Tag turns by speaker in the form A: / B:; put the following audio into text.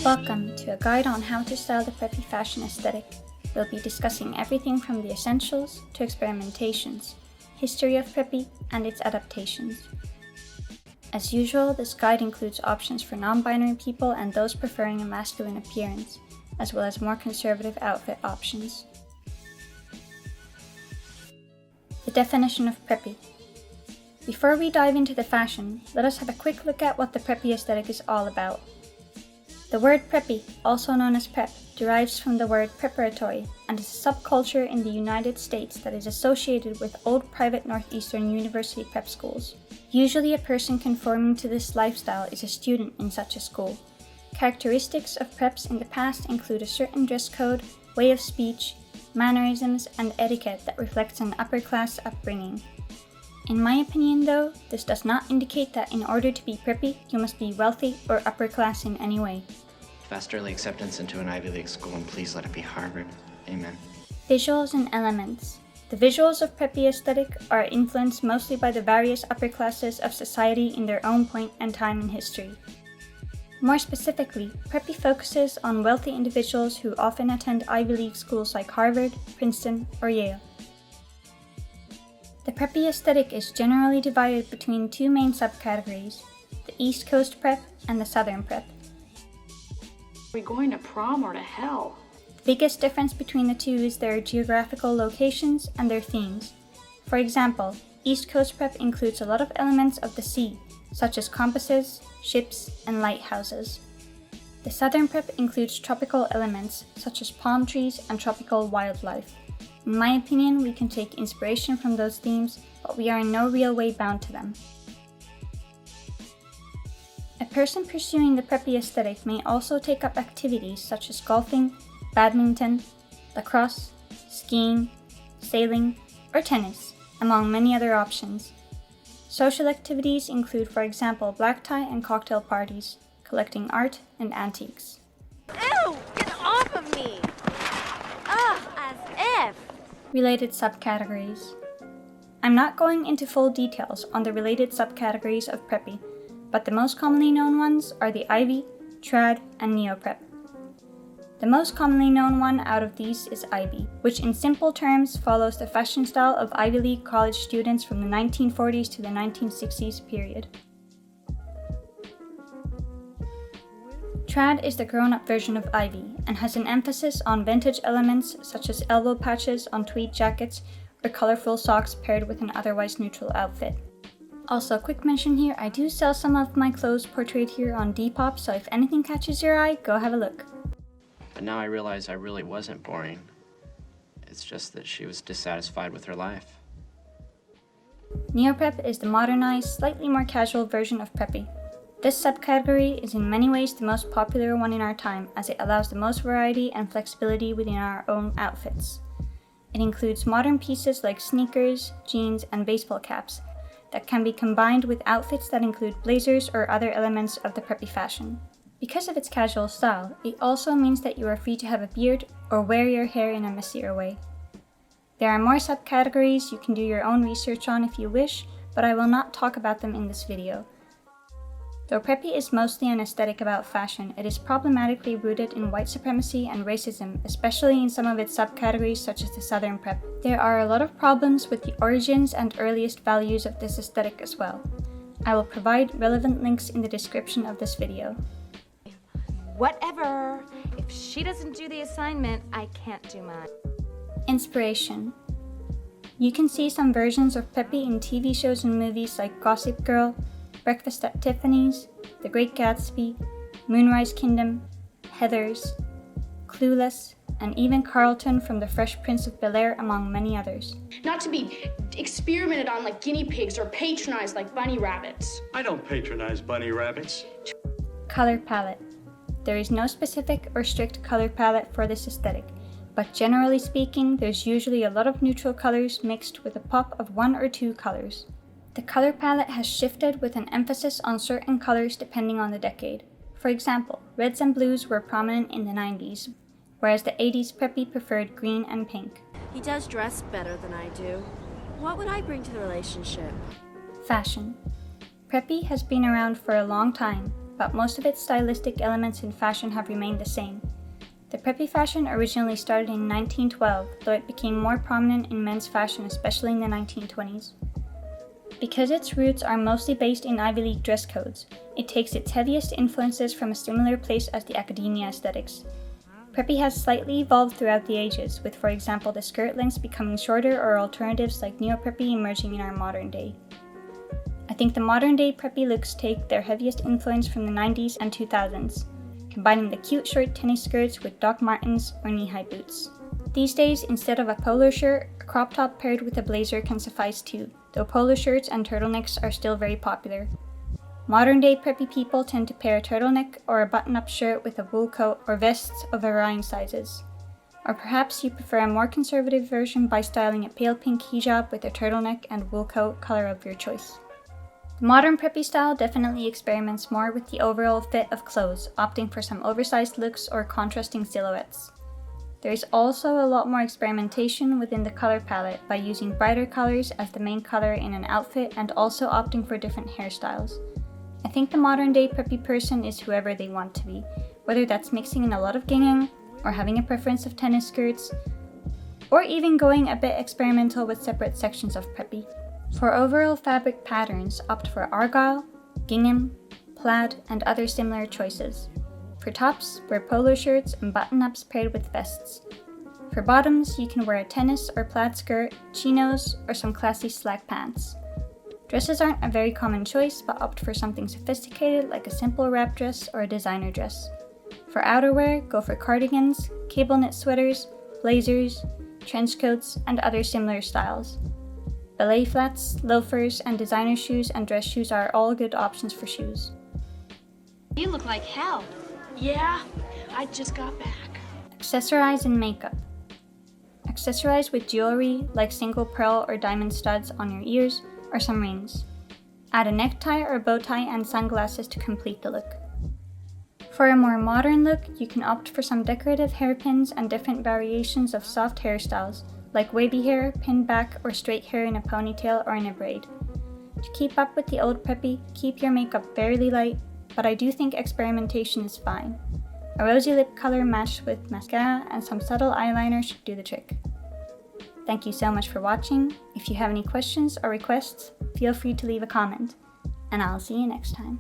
A: Welcome to a guide on how to style the preppy fashion aesthetic. We'll be discussing everything from the essentials to experimentations, history of preppy, and its adaptations. As usual, this guide includes options for non-binary people and those preferring a masculine appearance, as well as more conservative outfit options. The definition of preppy. Before we dive into the fashion, let us have a quick look at what the preppy aesthetic is all about. The word preppy, also known as prep, derives from the word preparatory and is a subculture in the United States that is associated with old private Northeastern University prep schools. Usually a person conforming to this lifestyle is a student in such a school. Characteristics of preps in the past include a certain dress code, way of speech, mannerisms, and etiquette that reflects an upper-class upbringing. In my opinion though, this does not indicate that in order to be preppy, you must be wealthy or upper class in any way.
B: Fast early acceptance into an Ivy League school, and please let it be Harvard. Amen.
A: Visuals and elements. The visuals of preppy aesthetic are influenced mostly by the various upper classes of society in their own point and time in history. More specifically, preppy focuses on wealthy individuals who often attend Ivy League schools like Harvard, Princeton, or Yale. The preppy aesthetic is generally divided between two main subcategories, the East Coast prep and the Southern prep.
C: Are we going to prom or to hell?
A: The biggest difference between the two is their geographical locations and their themes. For example, East Coast prep includes a lot of elements of the sea, such as compasses, ships, and lighthouses. The Southern prep includes tropical elements, such as palm trees and tropical wildlife. In my opinion, we can take inspiration from those themes, but we are in no real way bound to them. A person pursuing the preppy aesthetic may also take up activities such as golfing, badminton, lacrosse, skiing, sailing, or tennis, among many other options. Social activities include, for example, black tie and cocktail parties, collecting art and antiques.
D: Ew! Get off of me! Ugh, as if!
A: Related subcategories. I'm not going into full details on the related subcategories of preppy, but the most commonly known ones are the Ivy, Trad, and Neoprep. The most commonly known one out of these is Ivy, which in simple terms follows the fashion style of Ivy League college students from the 1940s to the 1960s period. Trad is the grown-up version of Ivy and has an emphasis on vintage elements such as elbow patches on tweed jackets or colorful socks paired with an otherwise neutral outfit. Also, quick mention here, I do sell some of my clothes portrayed here on Depop, so if anything catches your eye, go have a look.
B: But now I realize I really wasn't boring. It's just that she was dissatisfied with her life.
A: Neoprep is the modernized, slightly more casual version of preppy. This subcategory is in many ways the most popular one in our time, as it allows the most variety and flexibility within our own outfits. It includes modern pieces like sneakers, jeans, and baseball caps that can be combined with outfits that include blazers or other elements of the preppy fashion. Because of its casual style, it also means that you are free to have a beard or wear your hair in a messier way. There are more subcategories you can do your own research on if you wish, but I will not talk about them in this video. Though preppy is mostly an aesthetic about fashion, it is problematically rooted in white supremacy and racism, especially in some of its subcategories such as the Southern prep. There are a lot of problems with the origins and earliest values of this aesthetic as well. I will provide relevant links in the description of this video.
D: Whatever. If she doesn't do the assignment, I can't do mine.
A: Inspiration. You can see some versions of preppy in TV shows and movies like Gossip Girl, Breakfast at Tiffany's, The Great Gatsby, Moonrise Kingdom, Heathers, Clueless, and even Carlton from The Fresh Prince of Bel-Air, among many others.
C: Not to be experimented on like guinea pigs or patronized like bunny rabbits.
E: I don't patronize bunny rabbits.
A: Color palette. There is no specific or strict color palette for this aesthetic, but generally speaking, there's usually a lot of neutral colors mixed with a pop of one or two colors. The color palette has shifted with an emphasis on certain colors depending on the decade. For example, reds and blues were prominent in the 90s, whereas the 80s preppy preferred green and pink.
F: He does dress better than I do. What would I bring to the relationship?
A: Fashion. Preppy has been around for a long time, but most of its stylistic elements in fashion have remained the same. The preppy fashion originally started in 1912, though it became more prominent in men's fashion, especially in the 1920s. Because its roots are mostly based in Ivy League dress codes, it takes its heaviest influences from a similar place as the academia aesthetics. Preppy has slightly evolved throughout the ages, with for example the skirt lengths becoming shorter or alternatives like neopreppy emerging in our modern day. I think the modern day preppy looks take their heaviest influence from the 90s and 2000s, combining the cute short tennis skirts with Doc Martens or knee-high boots. These days, instead of a polo shirt, a crop top paired with a blazer can suffice too, though polo shirts and turtlenecks are still very popular. Modern day preppy people tend to pair a turtleneck or a button-up shirt with a wool coat or vests of varying sizes. Or perhaps you prefer a more conservative version by styling a pale pink hijab with a turtleneck and wool coat, color of your choice. The modern preppy style definitely experiments more with the overall fit of clothes, opting for some oversized looks or contrasting silhouettes. There is also a lot more experimentation within the color palette by using brighter colors as the main color in an outfit and also opting for different hairstyles. I think the modern day preppy person is whoever they want to be, whether that's mixing in a lot of gingham, or having a preference of tennis skirts, or even going a bit experimental with separate sections of preppy. For overall fabric patterns, opt for argyle, gingham, plaid, and other similar choices. For tops, wear polo shirts and button-ups paired with vests. For bottoms, you can wear a tennis or plaid skirt, chinos, or some classy slack pants. Dresses aren't a very common choice, but opt for something sophisticated like a simple wrap dress or a designer dress. For outerwear, go for cardigans, cable knit sweaters, blazers, trench coats, and other similar styles. Ballet flats, loafers, and designer shoes and dress shoes are all good options for shoes.
C: You look like hell. Yeah, I just got back.
A: Accessorize and makeup. Accessorize with jewelry like single pearl or diamond studs on your ears or some rings. Add a necktie or bow tie and sunglasses to complete the look. For a more modern look, you can opt for some decorative hairpins and different variations of soft hairstyles, like wavy hair, pinned back, or straight hair in a ponytail or in a braid. To keep up with the old preppy, keep your makeup fairly light, but I do think experimentation is fine. A rosy lip color matched with mascara and some subtle eyeliner should do the trick. Thank you so much for watching. If you have any questions or requests, feel free to leave a comment, and I'll see you next time.